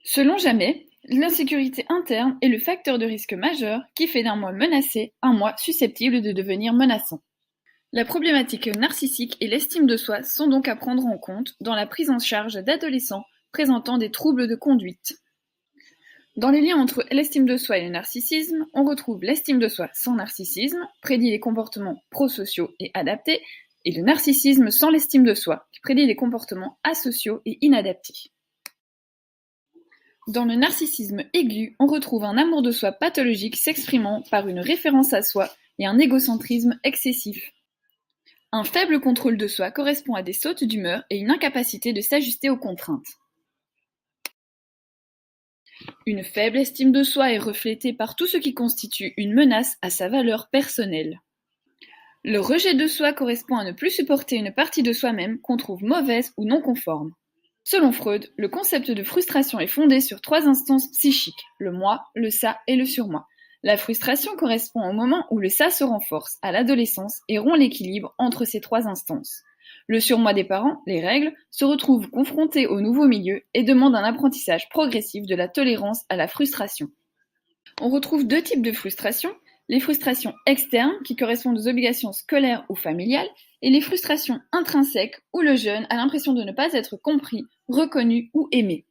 Selon Jamais, l'insécurité interne est le facteur de risque majeur qui fait d'un moi menacé un moi susceptible de devenir menaçant. La problématique narcissique et l'estime de soi sont donc à prendre en compte dans la prise en charge d'adolescents présentant des troubles de conduite. Dans les liens entre l'estime de soi et le narcissisme, on retrouve l'estime de soi sans narcissisme, prédit les comportements prosociaux et adaptés, et le narcissisme sans l'estime de soi, qui prédit les comportements asociaux et inadaptés. Dans le narcissisme aigu, on retrouve un amour de soi pathologique s'exprimant par une référence à soi et un égocentrisme excessif. Un faible contrôle de soi correspond à des sautes d'humeur et une incapacité de s'ajuster aux contraintes. Une faible estime de soi est reflétée par tout ce qui constitue une menace à sa valeur personnelle. Le rejet de soi correspond à ne plus supporter une partie de soi-même qu'on trouve mauvaise ou non conforme. Selon Freud, le concept de frustration est fondé sur 3 instances psychiques, le moi, le ça et le surmoi. La frustration correspond au moment où le ça se renforce, à l'adolescence, et rompt l'équilibre entre ces 3 instances. Le surmoi des parents, les règles, se retrouve confronté au nouveau milieu et demande un apprentissage progressif de la tolérance à la frustration. On retrouve 2 types de frustration, les frustrations externes qui correspondent aux obligations scolaires ou familiales et les frustrations intrinsèques où le jeune a l'impression de ne pas être compris, reconnu ou aimé.